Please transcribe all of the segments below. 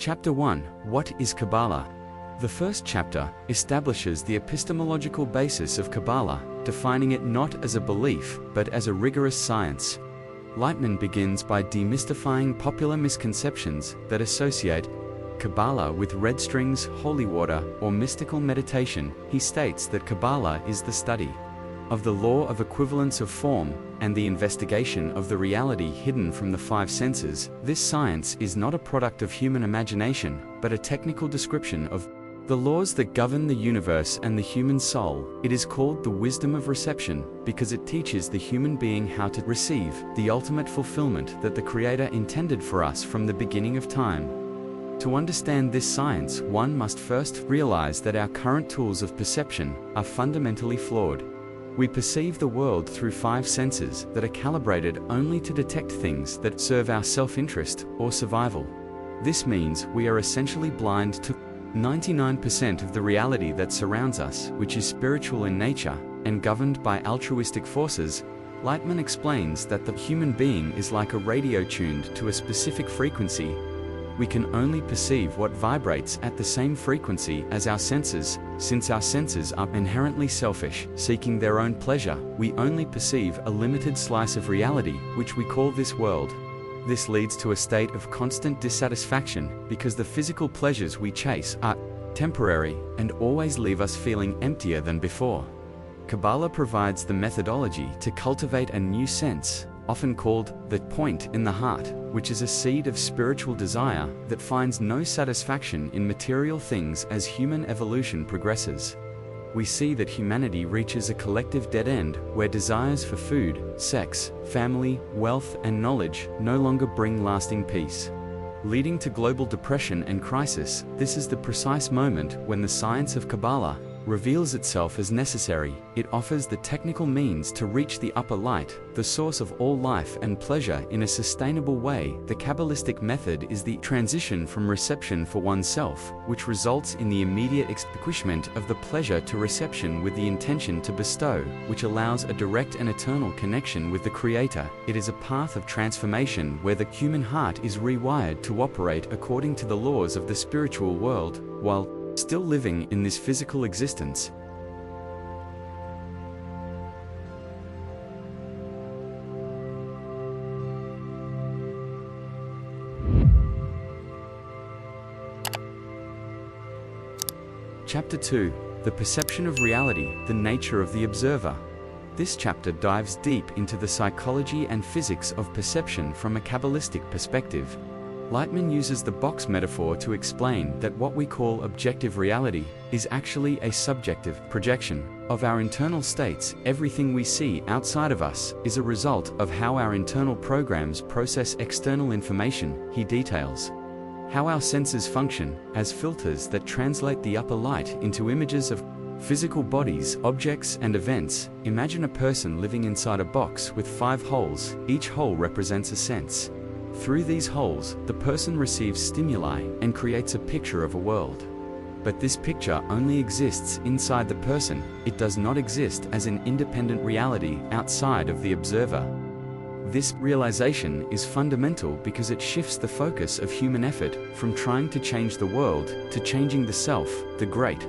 Chapter 1. What is Kabbalah? The first chapter establishes the epistemological basis of Kabbalah, defining it not as a belief, but as a rigorous science. Laitman begins by demystifying popular misconceptions that associate Kabbalah with red strings, holy water, or mystical meditation. He states that Kabbalah is the study of the law of equivalence of form and the investigation of the reality hidden from the five senses. This science is not a product of human imagination, but a technical description of the laws that govern the universe and the human soul. It is called the wisdom of reception because it teaches the human being how to receive the ultimate fulfillment that the Creator intended for us from the beginning of time. To understand this science, one must first realize that our current tools of perception are fundamentally flawed. We perceive the world through five senses that are calibrated only to detect things that serve our self-interest or survival. This means we are essentially blind to 99% of the reality that surrounds us, which is spiritual in nature and governed by altruistic forces. Laitman explains that the human being is like a radio tuned to a specific frequency. We can only perceive what vibrates at the same frequency as our senses. Since our senses are inherently selfish, seeking their own pleasure, we only perceive a limited slice of reality, which we call this world. This leads to a state of constant dissatisfaction because the physical pleasures we chase are temporary and always leave us feeling emptier than before. Kabbalah provides the methodology to cultivate a new sense, often called the point in the heart, which is a seed of spiritual desire that finds no satisfaction in material things as human evolution progresses. We see that humanity reaches a collective dead end where desires for food, sex, family, wealth, and knowledge no longer bring lasting peace, leading to global depression and crisis. This is the precise moment when the science of Kabbalah reveals itself as necessary. It offers the technical means to reach the upper light, the source of all life and pleasure, in a sustainable way. The Kabbalistic method is the transition from reception for oneself, which results in the immediate extinguishment of the pleasure, to reception with the intention to bestow, which allows a direct and eternal connection with the Creator. It is a path of transformation where the human heart is rewired to operate according to the laws of the spiritual world, while still living in this physical existence. Chapter 2. The perception of reality, the nature of the observer. This chapter dives deep into the psychology and physics of perception from a Kabbalistic perspective. Laitman uses the box metaphor to explain that what we call objective reality is actually a subjective projection of our internal states. Everything we see outside of us is a result of how our internal programs process external information. He details how our senses function as filters that translate the upper light into images of physical bodies, objects, and events. Imagine a person living inside a box with 5 holes. Each hole represents a sense. Through these holes, the person receives stimuli and creates a picture of a world. But this picture only exists inside the person. It does not exist as an independent reality outside of the observer. This realization is fundamental because it shifts the focus of human effort from trying to change the world to changing the self. The great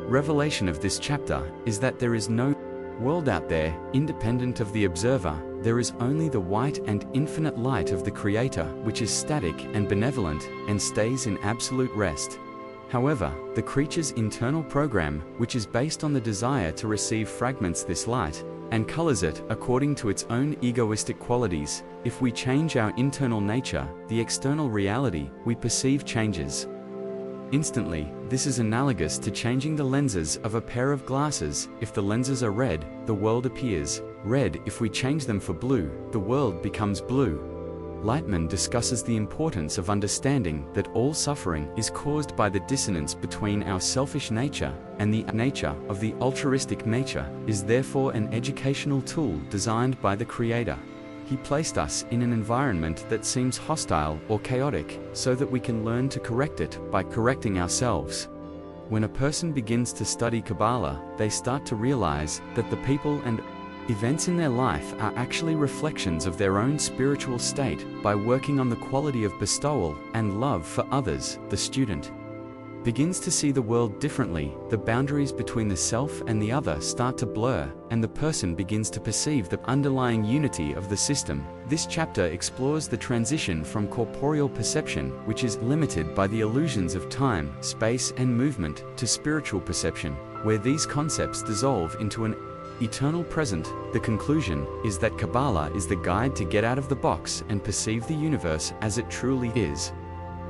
revelation of this chapter is that there is no world out there independent of the observer. There is only the white and infinite light of the Creator, which is static and benevolent and stays in absolute rest. However, the creature's internal program, which is based on the desire to receive, fragments this light and colors it according to its own egoistic qualities. If we change our internal nature, the external reality we perceive changes instantly. This is analogous to changing the lenses of a pair of glasses. If the lenses are red, the world appears red. If we change them for blue, the world becomes blue. Laitman discusses the importance of understanding that all suffering is caused by the dissonance between our selfish nature and the nature of the altruistic nature, is therefore an educational tool designed by the Creator. He placed us in an environment that seems hostile or chaotic so that we can learn to correct it by correcting ourselves. When a person begins to study Kabbalah, they start to realize that the people and Events in their life are actually reflections of their own spiritual state. By working on the quality of bestowal and love for others, the student begins to see the world differently. The boundaries between the self and the other start to blur, and the person begins to perceive the underlying unity of the system. This chapter explores the transition from corporeal perception, which is limited by the illusions of time, space, and movement, to spiritual perception, where these concepts dissolve into an eternal present. The conclusion is that Kabbalah is the guide to get out of the box and perceive the universe as it truly is,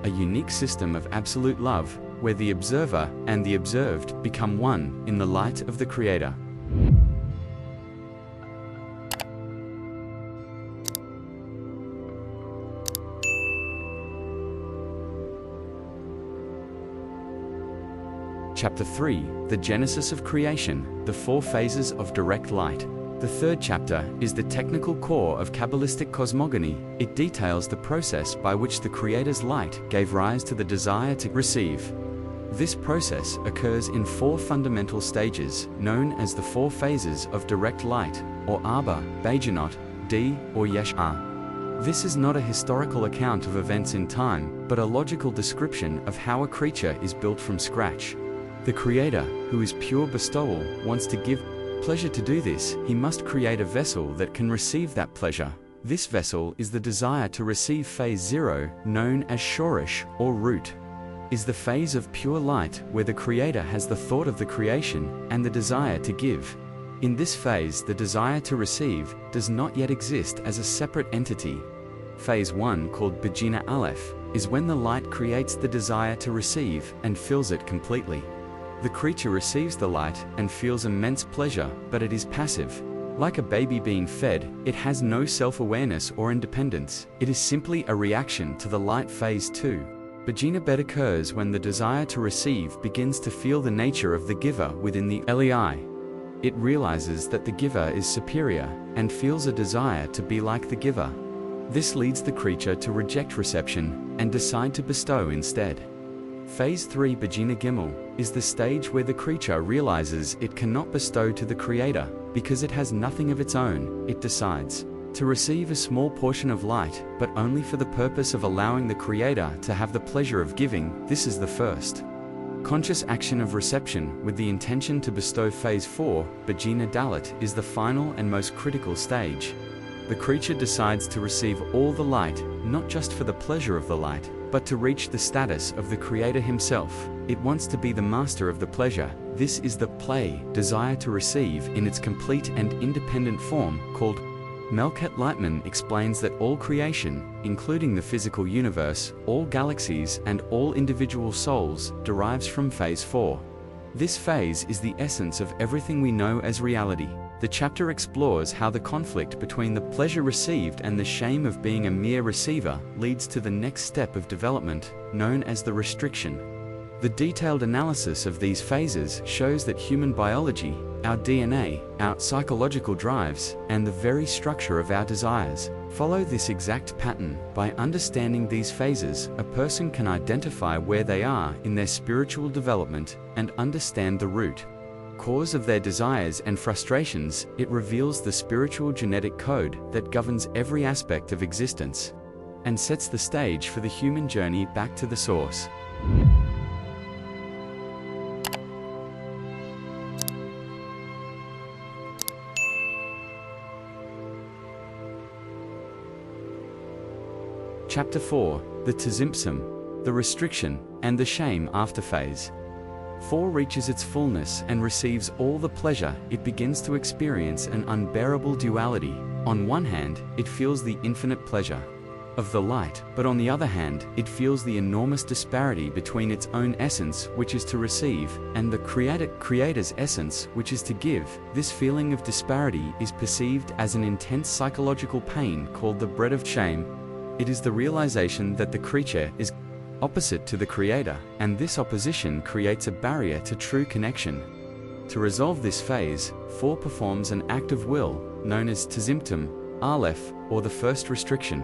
a unique system of absolute love, where the observer and the observed become one in the light of the Creator. Chapter 3, The Genesis of Creation, the 4 phases of direct light. The third chapter is the technical core of Kabbalistic cosmogony. It details the process by which the Creator's light gave rise to the desire to receive. This process occurs in 4 fundamental stages, known as the 4 phases of direct light, or Abba, Bejanot, D, or Yesh-A. This is not a historical account of events in time, but a logical description of how a creature is built from scratch. The Creator, who is pure bestowal, wants to give pleasure. To do this, he must create a vessel that can receive that pleasure. This vessel is the desire to receive. Phase 0, known as Shoresh, or root, is the phase of pure light where the Creator has the thought of the creation and the desire to give. In this phase, the desire to receive does not yet exist as a separate entity. Phase 1, called Bajina Aleph, is when the light creates the desire to receive and fills it completely. The creature receives the light and feels immense pleasure, but it is passive. Like a baby being fed, it has no self-awareness or independence. It is simply a reaction to the light. Phase 2. Bajina Bet occurs when the desire to receive begins to feel the nature of the giver within the Lei. It realizes that the giver is superior and feels a desire to be like the giver. This leads the creature to reject reception and decide to bestow instead. Phase 3, Bajina Gimel, is the stage where the creature realizes it cannot bestow to the Creator because it has nothing of its own. It decides to receive a small portion of light, but only for the purpose of allowing the Creator to have the pleasure of giving. This is the first conscious action of reception with the intention to bestow. Phase 4, Bajina Dalit, is the final and most critical stage. The creature decides to receive all the light, not just for the pleasure of the light, but to reach the status of the Creator himself. It wants to be the master of the pleasure. This is the play, desire to receive, in its complete and independent form, called Michael Laitman explains that all creation, including the physical universe, all galaxies, and all individual souls, derives from phase 4. This phase is the essence of everything we know as reality. The chapter explores how the conflict between the pleasure received and the shame of being a mere receiver leads to the next step of development, known as the restriction. The detailed analysis of these phases shows that human biology, our DNA, our psychological drives, and the very structure of our desires follow this exact pattern. By understanding these phases, a person can identify where they are in their spiritual development and understand the root cause of their desires and frustrations. It reveals the spiritual genetic code that governs every aspect of existence and sets the stage for the human journey back to the source. Chapter 4, the Tzimtzum, the restriction, and the shame after phase 4 reaches its fullness and receives all the pleasure. It begins to experience an unbearable duality. On one hand, it feels the infinite pleasure of the light, but on the other hand, it feels the enormous disparity between its own essence, which is to receive, and the Creator's essence, which is to give. This feeling of disparity is perceived as an intense psychological pain called the bread of shame. It is the realization that the creature is opposite to the Creator, and this opposition creates a barrier to true connection. To resolve this phase, 4 performs an act of will, known as Tzimtzum, Aleph, or the first restriction.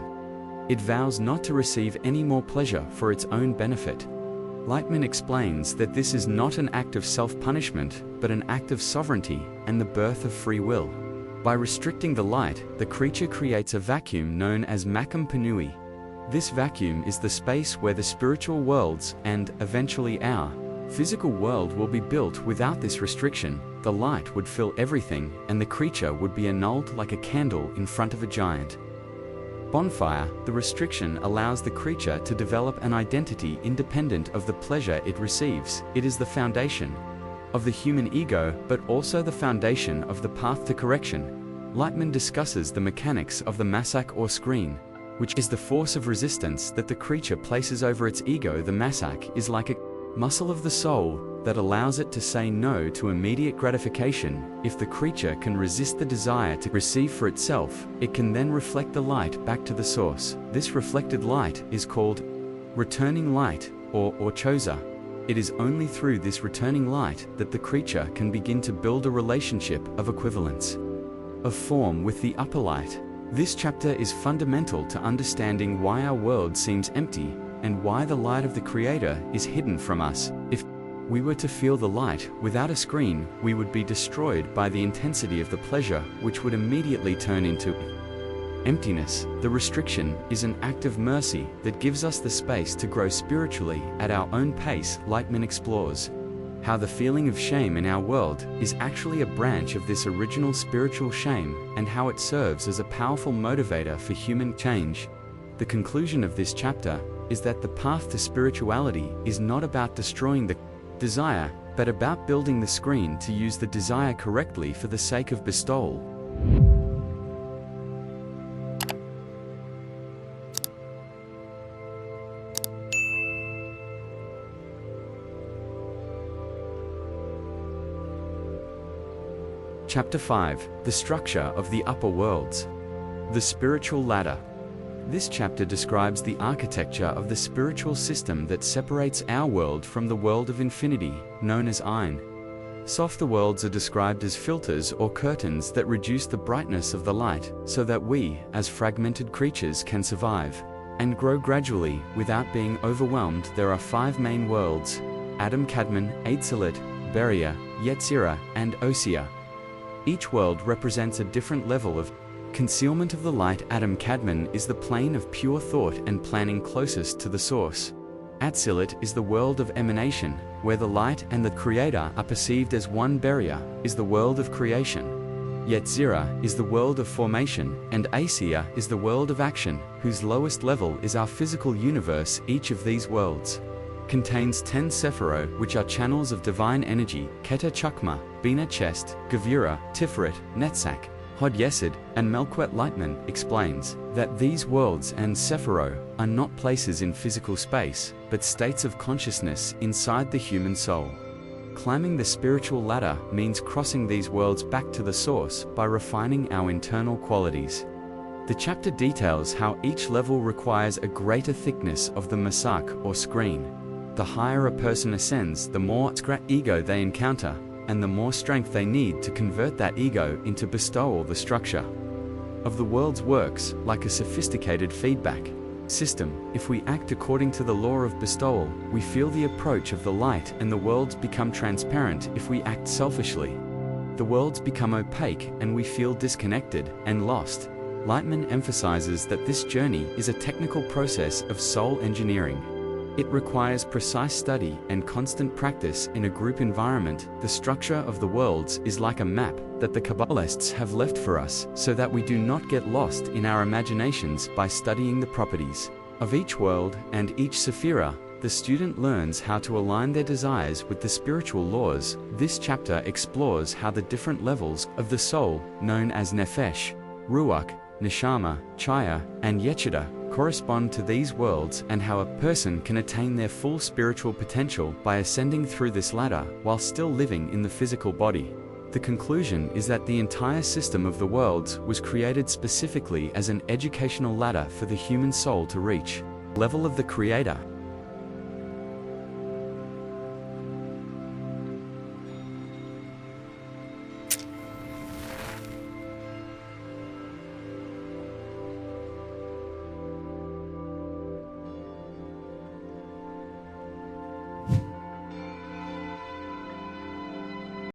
It vows not to receive any more pleasure for its own benefit. Laitman explains that this is not an act of self-punishment, but an act of sovereignty and the birth of free will. By restricting the light, the creature creates a vacuum known as Makam Panui. This vacuum is the space where the spiritual worlds, and, eventually our, physical world will be built. Without this restriction, the light would fill everything, and the creature would be annulled like a candle in front of a giant bonfire. The restriction allows the creature to develop an identity independent of the pleasure it receives. It is the foundation of the human ego, but also the foundation of the path to correction. Laitman discusses the mechanics of the masak or screen, which is the force of resistance that the creature places over its ego. The masak is like a muscle of the soul that allows it to say no to immediate gratification. If the creature can resist the desire to receive for itself, it can then reflect the light back to the source. This reflected light is called returning light, or chosa. It is only through this returning light that the creature can begin to build a relationship of equivalence of form with the upper light. This chapter is fundamental to understanding why our world seems empty, and why the light of the Creator is hidden from us. If we were to feel the light without a screen, we would be destroyed by the intensity of the pleasure, which would immediately turn into emptiness. The restriction is an act of mercy that gives us the space to grow spiritually at our own pace. Laitman explores how the feeling of shame in our world is actually a branch of this original spiritual shame, and how it serves as a powerful motivator for human change. The conclusion of this chapter is that the path to spirituality is not about destroying the desire, but about building the screen to use the desire correctly for the sake of bestowal. Chapter 5: The Structure of the Upper Worlds. The Spiritual Ladder. This chapter describes the architecture of the spiritual system that separates our world from the world of infinity, known as Ein Sof. The worlds are described as filters or curtains that reduce the brightness of the light, so that we, as fragmented creatures, can survive and grow gradually without being overwhelmed. There are 5 main worlds: Adam Kadmon, Atzilut, Beria, Yetzirah, and Osea. Each world represents a different level of concealment of the light. Adam Kadmon is the plane of pure thought and planning closest to the source. Atzilut is the world of emanation, where the light and the Creator are perceived as one. Beria is the world of creation. Yetzirah is the world of formation, and Osea is the world of action, whose lowest level is our physical universe. Each of these worlds contains 10 Sephirot, which are channels of divine energy: Keter Chakma, Bina Chest, Gevura, Tiferet, Netzach, Hod Yesod, and Melquet. Laitman explains that these worlds and Sephirot are not places in physical space, but states of consciousness inside the human soul. Climbing the spiritual ladder means crossing these worlds back to the source by refining our internal qualities. The chapter details how each level requires a greater thickness of the masak or screen. The higher a person ascends, the more ego they encounter, and the more strength they need to convert that ego into bestowal. The structure of the worlds works like a sophisticated feedback system. If we act according to the law of bestowal, we feel the approach of the light, and the worlds become transparent. If we act selfishly, the worlds become opaque, and we feel disconnected and lost. Laitman emphasizes that this journey is a technical process of soul engineering. It requires precise study and constant practice in a group environment. The structure of the worlds is like a map that the Kabbalists have left for us, so that we do not get lost in our imaginations. By studying the properties of each world and each sephira, the student learns how to align their desires with the spiritual laws. This chapter explores how the different levels of the soul, known as Nefesh, Ruach, Neshama, Chaya, and Yechidah, correspond to these worlds, and how a person can attain their full spiritual potential by ascending through this ladder while still living in the physical body. The conclusion is that the entire system of the worlds was created specifically as an educational ladder for the human soul to reach. Level of the Creator.